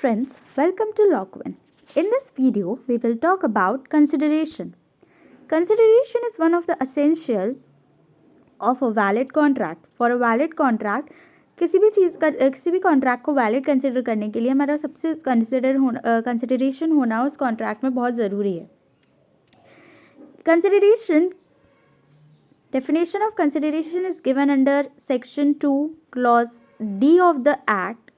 friends, welcome to Logwin. In this video, we will talk about consideration. Consideration is one of the essential of a valid contract. For a valid contract, किसी भी contract को valid consider करने के लिए हमारा सबसे consideration होना उस कॉन्ट्रैक्ट में बहुत ज़रूरी है. Consideration definition of consideration is given under section 2 clause D of the act.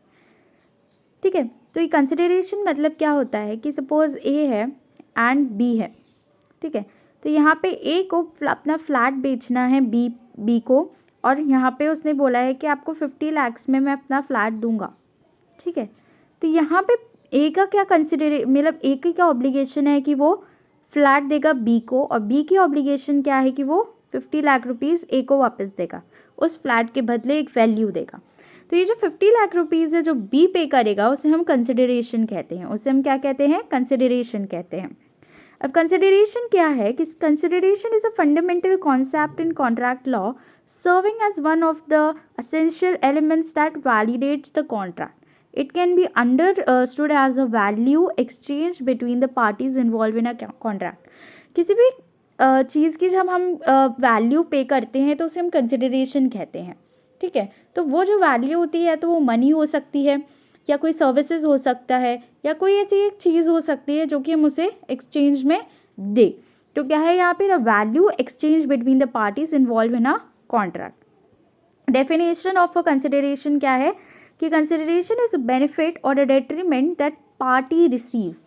ठीक है, तो ये कंसिडरेशन मतलब क्या होता है कि सपोज ए है एंड बी है. ठीक है, तो यहाँ पे ए को अपना फ्लैट बेचना है बी को, और यहाँ पे उसने बोला है कि आपको 50 लाख में मैं अपना फ्लैट दूंगा. ठीक है, तो यहाँ पे ए का क्या मतलब ए की क्या ऑब्लिगेशन है कि वो फ्लैट देगा बी को, और बी की ऑब्लिगेशन क्या है कि वो 50 लाख रुपीज़ ए को वापस देगा, उस फ्लैट के बदले एक वैल्यू देगा. तो ये जो 50 लाख रुपीज़ है जो बी पे करेगा उसे हम कंसिडरेशन कहते हैं. उसे हम क्या कहते हैं? कंसिडरेशन कहते हैं. अब कंसिडरेशन क्या है कि consideration is a fundamental concept in contract law serving as one of the essential elements that validates the contract. It can be understood as a value exchange between the parties involved in a contract. किसी भी चीज़ की जब हम value पे करते हैं तो उसे हम कंसिडरेशन कहते हैं. ठीक है, तो वो जो वैल्यू होती है तो वो मनी हो सकती है, या कोई सर्विसेज हो सकता है, या कोई ऐसी एक चीज़ हो सकती है जो कि हम उसे एक्सचेंज में दे. तो क्या है यहाँ पे? The value exchange between the parties involve in a contract. Definition of a consideration क्या है कि कंसिडरेशन इज अ बेनिफिट और अ डेट्रीमेंट दैट पार्टी रिसीव्स.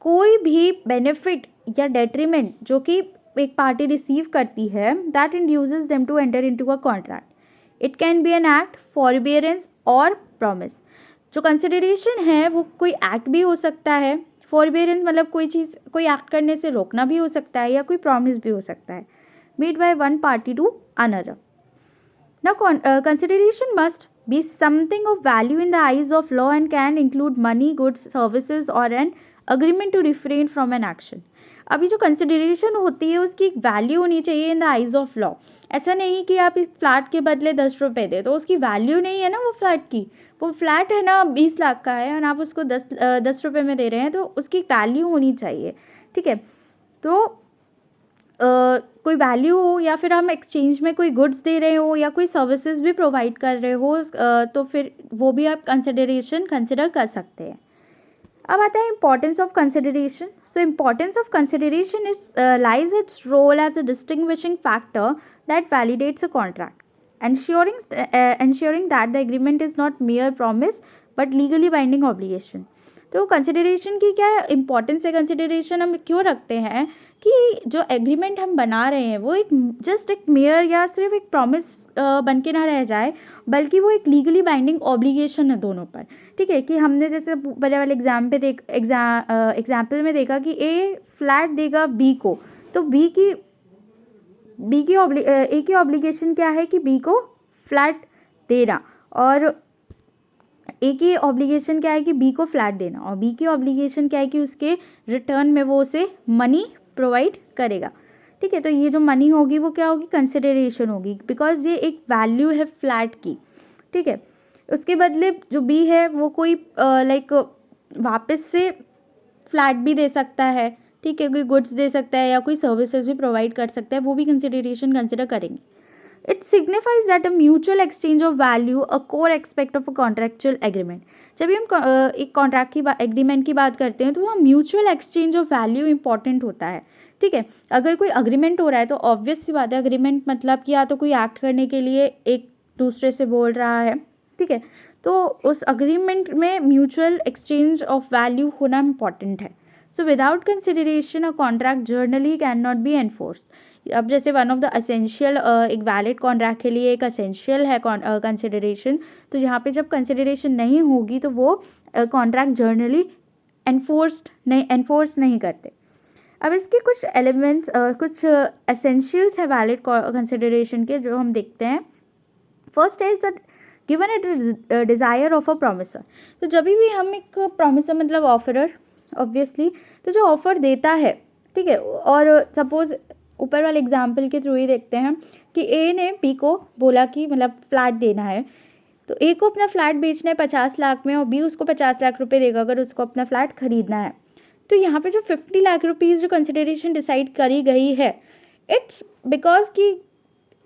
कोई भी बेनिफिट या डेट्रीमेंट जो कि एक पार्टी रिसीव करती है that induces them to enter into a contract. It can be an act, forbearance और प्रॉमिस. जो कंसिडरेशन है वो कोई एक्ट भी हो सकता है, फॉरबियरेंस मतलब कोई चीज़ कोई एक्ट करने से रोकना भी हो सकता है, या कोई प्रॉमिस भी हो सकता है made by one party to another. Now, consideration must be something of value in the eyes of law and can include money, goods, services or an agreement to refrain from an action. अभी जो consideration होती है उसकी एक value होनी चाहिए in the eyes of law. ऐसा नहीं कि आप इस फ्लैट के बदले 10 रुपये दे, तो उसकी वैल्यू नहीं है ना वो फ्लैट की. वो फ्लैट है ना 20 लाख का है और आप उसको 10 रुपये में दे रहे हैं, तो उसकी वैल्यू होनी चाहिए. ठीक है, तो कोई वैल्यू हो, या फिर हम एक्सचेंज में कोई गुड्स दे रहे हो या कोई सर्विसेज भी प्रोवाइड कर रहे हो, तो फिर वो भी आप कंसिडरेशन कंसिडर कर सकते हैं. अब आता है importance of consideration. So importance of consideration is lies its role as a distinguishing factor that validates a contract, ensuring that the agreement is not mere promise but legally binding obligation. तो consideration की क्या importance है? Consideration हम क्यों रखते हैं कि जो एग्रीमेंट हम बना रहे हैं वो एक जस्ट एक मेयर या सिर्फ एक प्रॉमिस बन के ना रह जाए, बल्कि वो एक लीगली बाइंडिंग ऑब्लिगेशन है दोनों पर. ठीक है, कि हमने जैसे पहले वाले एग्जाम्पल में देखा कि ए फ्लैट देगा बी को, तो ए की ऑब्लिगेशन क्या है कि बी को फ्लैट देना, और ए की ऑब्लिगेशन क्या है कि बी को फ्लैट देना, और बी की ऑब्लिगेशन क्या है कि उसके रिटर्न में वो उसे मनी प्रोवाइड करेगा. ठीक है, तो ये जो मनी होगी वो क्या होगी? कंसिडरेशन होगी, बिकॉज ये एक वैल्यू है फ्लैट की. ठीक है, उसके बदले जो बी है वो कोई लाइक वापस से फ्लैट भी दे सकता है. ठीक है, कोई गुड्स दे सकता है या कोई सर्विसेज भी प्रोवाइड कर सकता है, वो भी कंसिडरेशन कंसिडर करेंगे. It signifies that a mutual exchange of value, a core aspect of a contractual agreement. जब भी हम एक कॉन्ट्रैक्ट की एग्रीमेंट की बात करते हैं तो वहाँ mutual exchange of value important होता है. ठीक है, अगर कोई अग्रीमेंट हो रहा है तो ऑब्वियस सी बात है, अग्रीमेंट मतलब कि या तो कोई एक्ट करने के लिए एक दूसरे से बोल रहा है. ठीक है, तो उस अग्रीमेंट में म्यूचुअल एक्सचेंज ऑफ वैल्यू होना इंपॉर्टेंट है. So without consideration a contract generally can not be enforced. अब जैसे वन ऑफ द असेंशियल एक वैलिड कॉन्ट्रैक्ट के लिए एक असेंशियल है कंसिडरेशन, तो यहाँ पे जब कंसिडरेशन नहीं होगी तो वो कॉन्ट्रैक्ट जर्नली एनफोर्स नहीं करते. अब इसके कुछ एलिमेंट्स कुछ एसेंशियल्स है वैलिड कंसिडरेशन के जो हम देखते हैं. First is given at desire of a promisor. तो जब भी हम एक प्रोमिसर मतलब ऑफरर ऑब्वियसली, तो जो ऑफर देता है, ठीक है, और सपोज ऊपर वाले एग्जाम्पल के थ्रू ही देखते हैं कि ए ने बी को बोला कि मतलब फ्लैट देना है, तो ए को अपना फ्लैट बेचना है 50 लाख में और बी उसको 50 लाख रुपए देगा अगर उसको अपना फ्लैट खरीदना है। तो यहाँ पे जो 50 लाख रुपीज़ जो कंसिडरेशन डिसाइड करी गई है, इट्स बिकॉज कि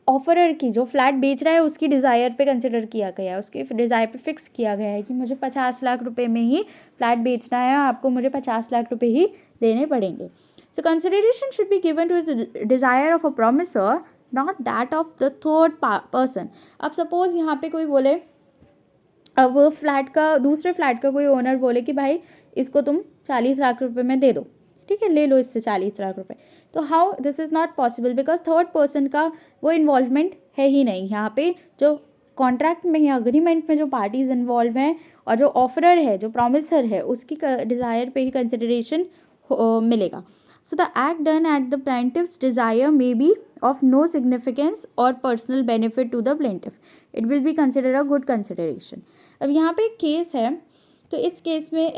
ऑफरर की जो फ्लैट बेच रहा है उसकी डिज़ायर पे कंसिडर किया गया है, उसके डिज़ायर पे फिक्स किया गया है कि मुझे 50 लाख रुपए में ही फ्लैट बेचना है, आपको मुझे 50 लाख रुपए ही देने पड़ेंगे। So consideration should be given to the desire of a promisor, not that of the third person. अब सपोज यहाँ पे कोई बोले, अब फ्लैट का दूसरे फ्लैट का कोई ओनर बोले कि भाई इसको तुम 40 लाख रुपए में दे दो, ठीक है, ले लो इससे 40 लाख रुपए। तो how this is not possible because third person का वो इन्वॉल्वमेंट है ही नहीं। यहाँ पे जो कॉन्ट्रैक्ट में या अग्रीमेंट में जो पार्टीज इन्वॉल्व हैं और जो ऑफरर है, जो प्रॉमिसर है, उसकी डिज़ायर पे ही कंसिडरेशन मिलेगा। So the act done at the plaintiff's desire may be of no significance और personal benefit to the plaintiff, it will be consider a good consideration. अब यहाँ पे एक केस है, तो इस केस में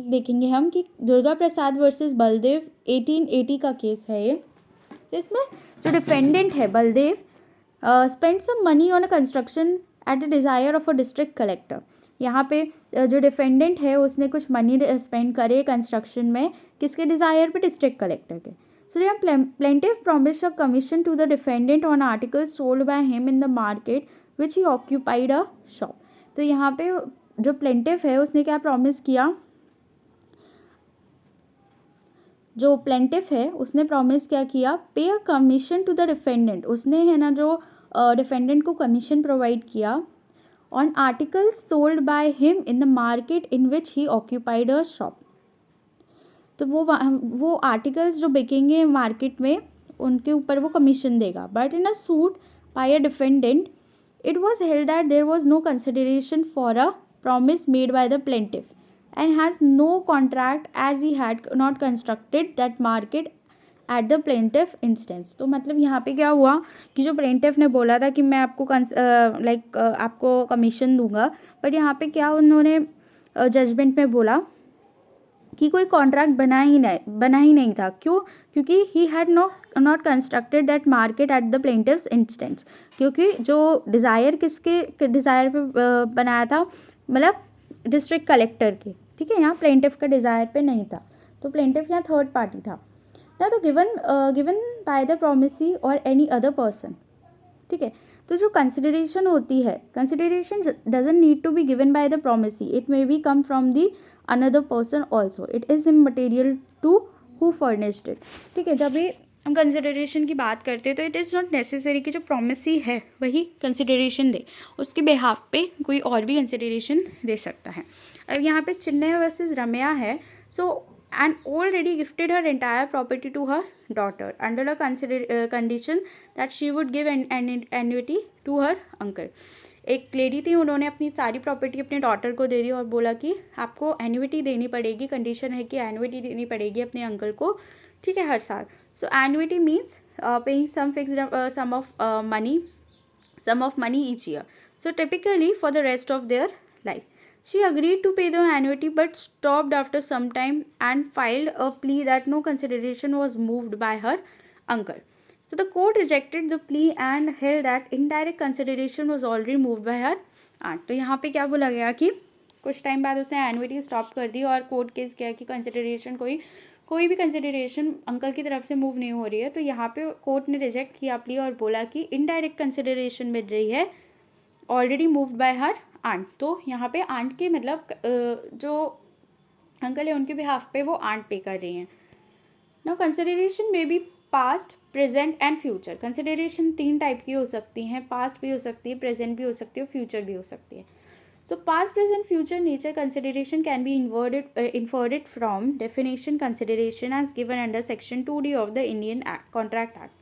देखेंगे हम कि दुर्गा प्रसाद वर्सेस बलदेव 1880 का केस है ये। तो इसमें जो डिफेंडेंट है Baldev spend some money on a construction at the desire of a district collector. यहाँ पे जो डिफेंडेंट है उसने कुछ मनी स्पेंड करे कंस्ट्रक्शन में, किसके डिज़ायर पे, डिस्ट्रिक्ट कलेक्टर के। सो यहाँ plaintiff promise a commission to the defendant on articles sold by him in the market which he occupied a shop. तो यहाँ पे जो प्लेंटिफ है उसने क्या प्रॉमिस किया, जो प्लेंटिफ है उसने प्रॉमिस क्या किया, pay a commission to the defendant, उसने है ना जो डिफेंडेंट को कमीशन प्रोवाइड किया on articles sold by him in the market in which he occupied a shop. तो वो आर्टिकल्स जो बिकेंगे मार्केट में उनके ऊपर वो कमीशन देगा। But in a suit by a defendant it was held that there was no consideration for a promise made by the plaintiff and has no contract as he had not constructed that market at the plaintiff instance। तो मतलब यहाँ पे क्या हुआ कि जो plaintiff ने बोला था कि मैं आपको आपको कमीशन दूंगा, बट यहाँ पे क्या उन्होंने जजमेंट में बोला कि कोई कॉन्ट्रैक्ट बना ही नहीं था। क्यों? क्योंकि he had not constructed that market at the plaintiff's instance, क्योंकि जो डिज़ायर किसके डिज़ायर पे बनाया था, मतलब डिस्ट्रिक्ट कलेक्टर के, ठीक है, यहाँ प्लेंटिफ का डिज़ायर पे नहीं था। तो प्लेंटिफ यहाँ थर्ड पार्टी था ना, तो गिवन बाय द प्रोमिसी और एनी अदर पर्सन, ठीक है। तो जो कंसिडरेशन होती है, consideration doesn't need to be given by the promisee, it may be come from the another person also, it is immaterial to who furnished it, ठीक है। जब भी हम कंसिडरेशन की बात करते हैं तो इट इज़ नॉट नेसेसरी कि जो प्रोमिसी है वही कंसिडरेशन दे, उसके बिहाफ पे कोई और भी कंसिडरेशन दे सकता है। अब यहाँ पे चिन्मय वर्सेस रम्या है। सो and already gifted her entire property to her daughter under a condition that she would give an annuity to her uncle। एक लेडी थी, उन्होंने अपनी सारी प्रॉपर्टी अपने डॉटर को दे दी और बोला कि आपको एन्युटी देनी पड़ेगी, कंडीशन है कि एन्युटी देनी पड़ेगी अपने अंकल को, ठीक है, हर साल। So annuity means paying some fixed sum of money each year, so typically for the rest of their life. She agreed to pay the annuity but stopped after some time and filed a plea that no consideration was moved by her uncle. So the court rejected the plea and held that indirect consideration was already moved by her aunt। तो यहाँ पे क्या बोला गया कि कुछ time बाद उसने एनुइटी स्टॉप कर दी और कोर्ट केस किया कि कंसिडरेशन कोई भी कंसिडरेशन अंकल की तरफ से मूव नहीं हो रही है। तो यहाँ पे कोर्ट ने रिजेक्ट किया प्ली और बोला कि इनडायरेक्ट कंसिडरेशन मिल रही है, already moved by her aunt. तो यहाँ पे आंट के मतलब जो अंकल है उनके बिहाफ पे वो आंट पे कर रही हैं। नाउ कंसिडरेशन में be past, present and future. Consideration 3 type की हो सकती हैं, पास्ट भी हो सकती है, प्रेजेंट भी हो सकती है, फ्यूचर भी हो सकती है। सो past, present, future nature consideration can be inferred from definition consideration as given under section 2D of the Indian Contract Act।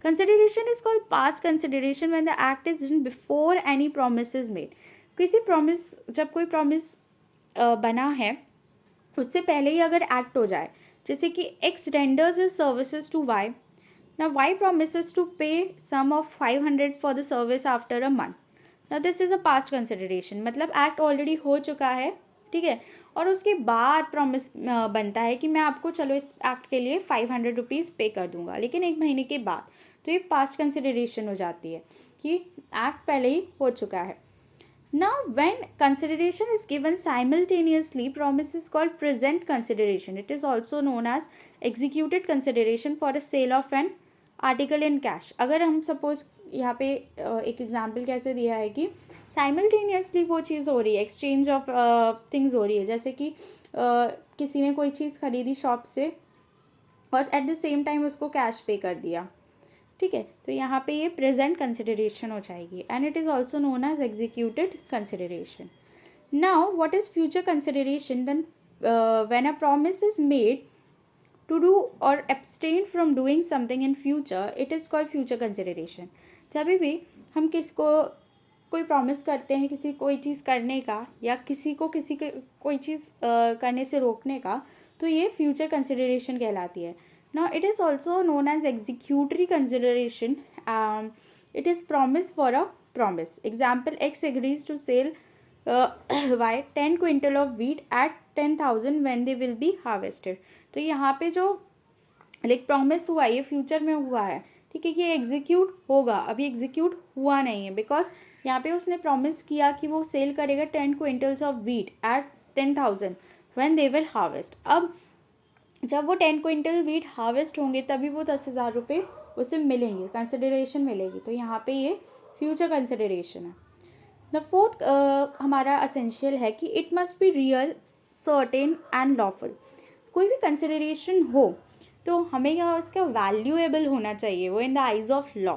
Consideration is called past consideration when the act is done before any promise is made। किसी promise, जब कोई promise बना है उससे पहले ही अगर act हो जाए, जैसे कि X renders his services to Y, ना Y promises to pay sum of 500 for the service after a month, ना this is a past consideration. मतलब एक्ट ऑलरेडी हो चुका है, ठीक है, और उसके बाद प्रॉमिस बनता है कि मैं आपको चलो इस एक्ट के लिए 500 रुपीज़ पे कर दूंगा, लेकिन 1 महीने के बाद। तो ये पास्ट कंसिडरेशन हो जाती है कि एक्ट पहले ही हो चुका है। Now, when consideration is given simultaneously, promise is called present consideration. It is also known as executed consideration for a sale of an article in cash. अगर हम सपोज यहाँ पे एक एग्जाम्पल कैसे दिया है कि साइमल्टेनियसली वो चीज़ हो रही है, एक्सचेंज ऑफ थिंग्स हो रही है, जैसे कि किसी ने कोई चीज़ खरीदी शॉप से और एट द सेम टाइम उसको कैश पे कर दिया, ठीक है, तो यहाँ पे ये प्रेजेंट कंसिडरेशन हो जाएगी and it is also known as executed consideration. Now what is future consideration? Then when a promise is made to do or abstain from doing something in future, it is called future consideration. जब भी हम किसको कोई promise करते हैं किसी कोई चीज़ करने का या किसी को कोई चीज़ करने से रोकने का, तो ये फ्यूचर कंसिडरेशन कहलाती है. Now it is also known as executory consideration. It is promise for a promise. Example, X agrees to sell y 10 quintal of wheat at 10,000 when they will be harvested. तो यहाँ पे जो like promise हुआ ये future में हुआ है, ठीक है, ये एग्जीक्यूट होगा, अभी एग्जीक्यूट हुआ नहीं है बिकॉज यहाँ पे उसने प्रॉमिस किया कि वो सेल करेगा 10 quintals of wheat at 10,000 when they will harvest. अब जब वो 10 क्विंटल वीट हार्वेस्ट होंगे तभी वो 10,000 रुपये उसे मिलेंगे, कंसिडरेशन मिलेगी. तो यहाँ पे ये फ्यूचर कंसिडरेशन है. द फोर्थ हमारा असेंशियल है कि it must be real, certain and lawful. कोई भी कंसिडरेशन हो तो हमें यह उसका वैल्यूएबल होना चाहिए, वो in the eyes of law.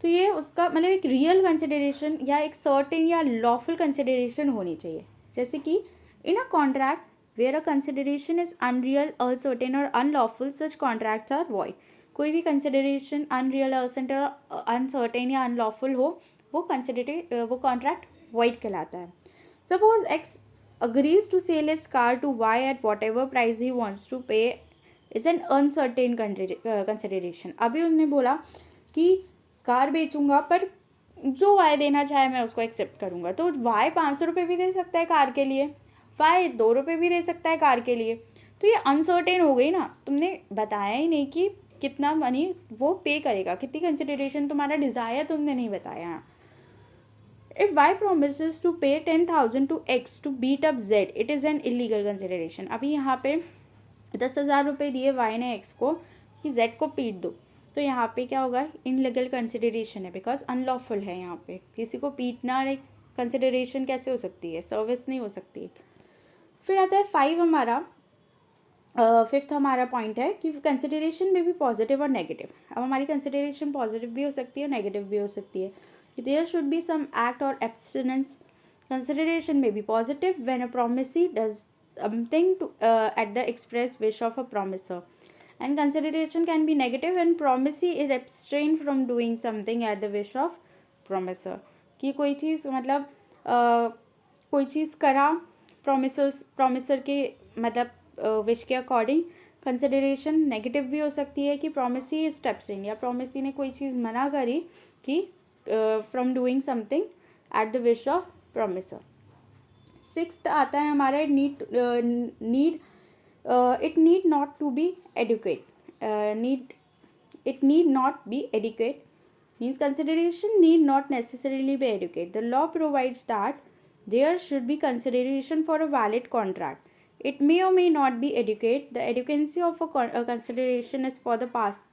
तो ये उसका मतलब एक रियल कंसिडरेशन या एक सर्टेन या लॉफुल कंसिडरेशन होनी चाहिए. जैसे कि in a contract where a consideration is unreal, uncertain और unlawful, such contracts are void. कोई भी कंसिडरेशन अनरियल, अनसर्टेन या अनलॉफुल हो वो कॉन्ट्रैक्ट वॉइड कहलाता है. Suppose X agrees to sell his car to Y at whatever price he wants to pay is an uncertain consideration. अभी उन्होंने बोला कि कार बेचूंगा पर जो Y देना चाहे मैं उसको एक्सेप्ट करूंगा. तो Y 500 रुपये भी दे सकता है कार के लिए, Y 2 रुपये भी दे सकता है कार के लिए. तो ये अनसर्टेन हो गई ना, तुमने बताया ही नहीं कि कितना मनी वो पे करेगा, कितनी कंसिडरेशन तुम्हारा डिज़ायर तुमने नहीं बताया. If Y promises to pay 10,000 to X to beat up Z, it is an illegal consideration. अभी यहाँ पे 10,000 रुपये दिए Y ने X को कि Z को पीट दो, तो यहाँ पे क्या होगा, इनलीगल कंसिडरेशन है बिकॉज अनलॉफुल है. यहाँ पे किसी को पीटना एक कंसिडरेशन कैसे हो सकती है, सर्विस नहीं हो सकती. फिर आता है 5 हमारा फिफ्थ हमारा पॉइंट है कि कंसिडरेशन में भी पॉजिटिव और नेगेटिव. अब हमारी कंसिडरेशन पॉजिटिव भी हो सकती है और नेगेटिव भी हो सकती है. There should be some act or abstinence. Consideration may be positive when a promisee does something at the express wish of a promiser, and consideration can be negative when promisee is abstained from doing something at the wish of promiser. कि कोई चीज़ मतलब कोई चीज़ करा promiser के मतलब wish के according. Consideration negative भी हो सकती है कि promisee is abstained या promisee ने कोई चीज़ मना करी कि from doing something at the wish of promiser. Sixth आता है हमारा it need not to be adequate. It need not be adequate means consideration need not necessarily be adequate. The law provides that there should be consideration for a valid contract. It may or may not be adequate. The adequacy of a consideration is for the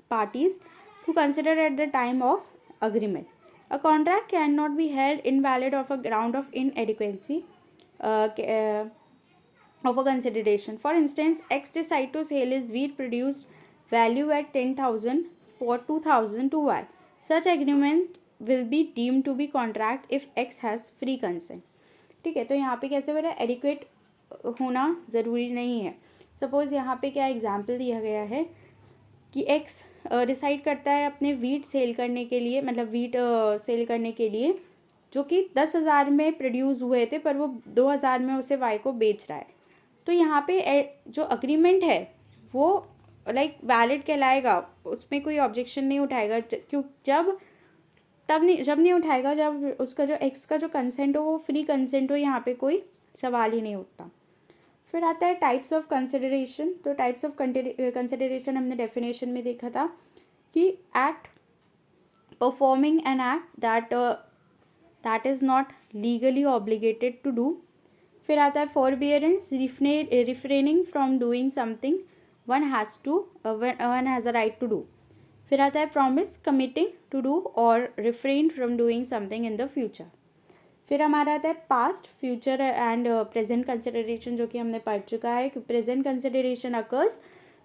parties to consider at the time of agreement. A contract cannot be held invalid on a ground of inadequacy of a consideration. For instance, X decide to sell his wheat produced value at 10,000 for 2,000 to Y. Such agreement will be deemed to be contract if X has free consent. ठीक है, तो यहाँ पे कैसे बोला, adequate होना ज़रूरी नहीं है. सपोज़ यहाँ पे क्या एग्जाम्पल दिया गया है कि X डिसाइड करता है अपने वीट सेल करने के लिए, मतलब वीट सेल करने के लिए जो कि 10,000 में प्रोड्यूस हुए थे पर वो 2,000 में उसे वाई को बेच रहा है. तो यहाँ पे जो अग्रीमेंट है वो लाइक वैलिड कहलाएगा, उसमें कोई ऑब्जेक्शन नहीं उठाएगा. क्यों जब नहीं उठाएगा जब उसका जो एक्स का जो कंसेंट हो वो फ्री कंसेंट हो, यहाँ पे कोई सवाल ही नहीं उठता. फिर आता है टाइप्स ऑफ कंसिडरेशन. तो टाइप्स ऑफ कंसिडरेशन हमने डेफिनेशन में देखा था कि act, performing an act that is not legally obligated to do. फिर आता है forbearance, refraining from doing something one has a right to do. फिर आता है प्रॉमिस, कमिटिंग टू डू और refrain from doing something in the future. फिर हमारा आता है past, future and present consideration, जो कि हमने पढ़ चुका है कि present consideration occurs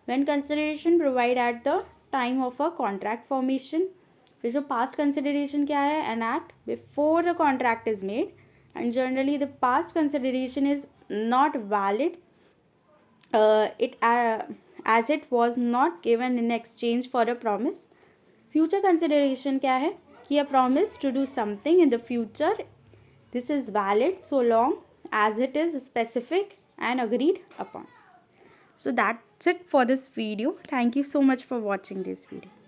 when consideration provide at the time of a contract formation. फिर जो पास्ट कंसिडरेशन क्या है, an act before the contract is made and generally the past consideration is not valid as it was not given in exchange for a promise. Future consideration क्या है कि a promise to do something in the future, this is valid so long as it is specific and agreed upon. So that's it for this video. Thank you so much for watching this video.